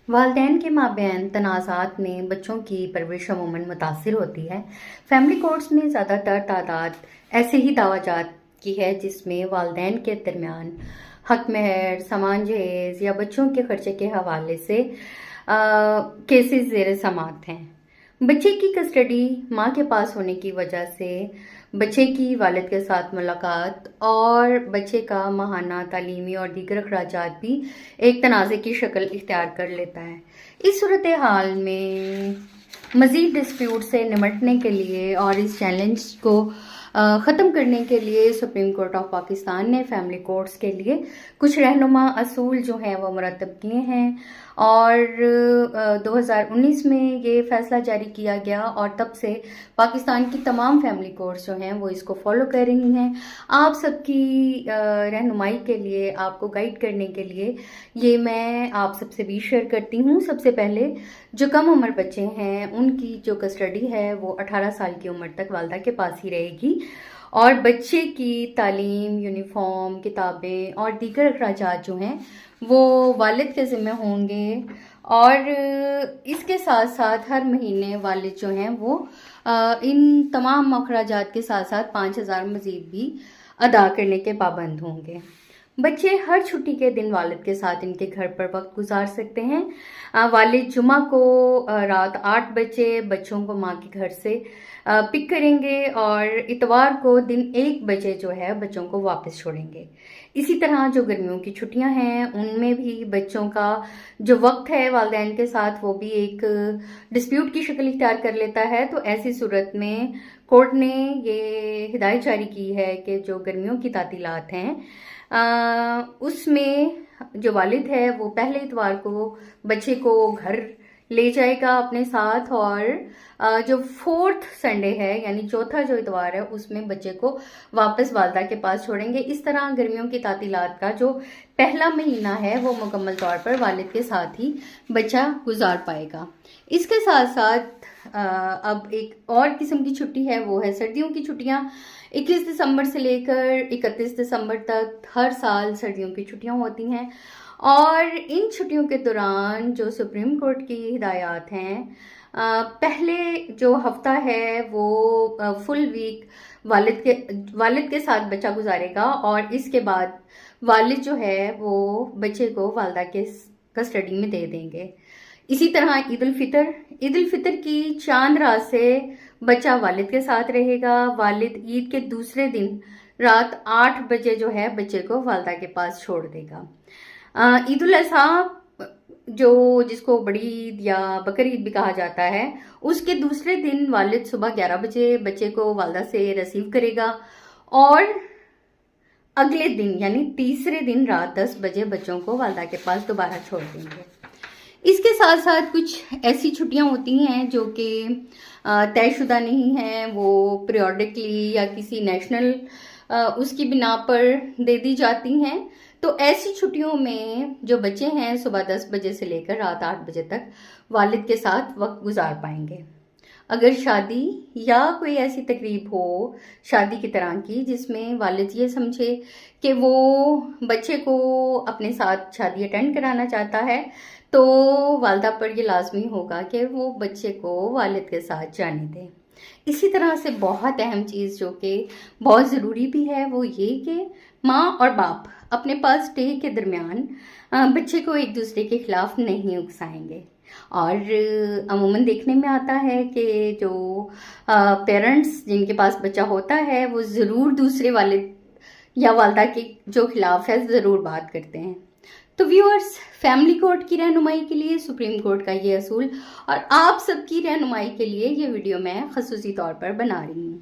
والدین کے مابین تنازعات میں بچوں کی پرورش عموماً متاثر ہوتی ہے۔ فیملی کورٹس میں زیادہ تر تعداد ایسے ہی دعوی جات کی ہے جس میں والدین کے درمیان حق مہر، سامان جہیز یا بچوں کے خرچے کے حوالے سے کیسز زیر سماعت ہیں۔ بچے کی کسٹڈی ماں کے پاس ہونے کی وجہ سے بچے کی والد کے ساتھ ملاقات اور بچے کا ماہانہ تعلیمی اور دیگر اخراجات بھی ایک تنازع کی شکل اختیار کر لیتا ہے۔ اس صورتحال میں مزید ڈسپیوٹ سے نمٹنے کے لیے اور اس چیلنج کو ختم کرنے کے لیے سپریم کورٹ آف پاکستان نے فیملی کورٹس کے لیے کچھ رہنما اصول جو ہیں وہ مرتب کیے ہیں، اور 2019 میں یہ فیصلہ جاری کیا گیا اور تب سے پاکستان کی تمام فیملی کورٹس جو ہیں وہ اس کو فالو کر رہی ہیں۔ آپ سب کی رہنمائی کے لیے، آپ کو گائیڈ کرنے کے لیے یہ میں آپ سب سے بھی شیئر کرتی ہوں۔ سب سے پہلے جو کم عمر بچے ہیں ان کی جو کسٹڈی ہے وہ 18 سال کی عمر تک والدہ کے پاس ہی رہے گی، اور بچے کی تعلیم، یونیفارم، کتابیں اور دیگر اخراجات جو ہیں وہ والد کے ذمہ ہوں گے، اور اس کے ساتھ ساتھ ہر مہینے والد جو ہیں وہ ان تمام اخراجات کے ساتھ ساتھ 5,000 مزید بھی ادا کرنے کے پابند ہوں گے۔ بچے ہر چھٹی کے دن والد کے ساتھ ان کے گھر پر وقت گزار سکتے ہیں۔ والد جمعہ کو رات 8 بجے بچوں کو ماں کے گھر سے پک کریں گے اور اتوار کو دن 1 بجے جو ہے بچوں کو واپس چھوڑیں گے۔ اسی طرح جو گرمیوں کی چھٹیاں ہیں ان میں بھی بچوں کا جو وقت ہے والدین کے ساتھ وہ بھی ایک ڈسپیوٹ کی شکل اختیار کر لیتا ہے۔ تو ایسی صورت میں کورٹ نے یہ ہدایت جاری کی ہے کہ جو گرمیوں کی تعطیلات ہیں اس میں جو والد ہے وہ پہلے اتوار کو بچے کو گھر لے جائے گا اپنے ساتھ، اور جو 4تھ سنڈے ہے یعنی چوتھا جو اتوار ہے اس میں بچے کو واپس والدہ کے پاس چھوڑیں گے۔ اس طرح گرمیوں کی تعطیلات کا جو پہلا مہینہ ہے وہ مکمل طور پر والد کے ساتھ ہی بچہ گزار پائے گا۔ اس کے ساتھ ساتھ اب ایک اور قسم کی چھٹی ہے، وہ ہے سردیوں کی چھٹیاں۔ 21 دسمبر سے لے کر 31 دسمبر تک ہر سال سردیوں کی چھٹیاں ہوتی ہیں، اور ان چھٹیوں کے دوران جو سپریم کورٹ کی ہدایات ہیں، پہلے جو ہفتہ ہے وہ فل ویک والد کے ساتھ بچہ گزارے گا، اور اس کے بعد والد جو ہے وہ بچے کو والدہ کے کسٹڈی میں دے دیں گے۔ اسی طرح عید الفطر کی چاند رات سے بچہ والد کے ساتھ رہے گا۔ والد عید کے دوسرے دن رات 8 بجے جو ہے بچے کو والدہ کے پاس چھوڑ دے گا۔ عید الاضحیٰ جس کو بڑی عید یا بکر عید بھی کہا جاتا ہے، اس کے دوسرے دن والد صبح 11 بجے بچے کو والدہ سے ریسیو کرے گا، اور اگلے دن یعنی تیسرے دن رات 10 بجے بچوں کو والدہ کے پاس دوبارہ چھوڑ دیں گے۔ اس کے ساتھ ساتھ کچھ ایسی چھٹیاں ہوتی ہیں جو کہ طے شدہ نہیں ہیں، وہ پیریوڈکلی یا کسی نیشنل اس کی بنا پر دے دی جاتی ہیں۔ تو ایسی چھٹیوں میں جو بچے ہیں صبح 10 بجے سے لے کر رات 8 بجے تک والد کے ساتھ وقت گزار پائیں گے۔ اگر شادی یا کوئی ایسی تقریب ہو شادی کی طرح کی جس میں والد یہ سمجھے کہ وہ بچے کو اپنے ساتھ شادی اٹینڈ کرانا چاہتا ہے، تو والدہ پر یہ لازمی ہوگا کہ وہ بچے کو والد کے ساتھ جانے دیں۔ اسی طرح سے بہت اہم چیز جو کہ بہت ضروری بھی ہے وہ یہ کہ ماں اور باپ اپنے پاس ڈے کے درمیان بچے کو ایک دوسرے کے خلاف نہیں اکسائیں گے، اور عموماً دیکھنے میں آتا ہے کہ جو پیرنٹس جن کے پاس بچہ ہوتا ہے وہ ضرور دوسرے والد یا والدہ کے جو خلاف ہے ضرور بات کرتے ہیں۔ تو ویورز، فیملی کورٹ کی رہنمائی کے لیے سپریم کورٹ کا یہ اصول اور آپ سب کی رہنمائی کے لیے یہ ویڈیو میں خصوصی طور پر بنا رہی ہوں۔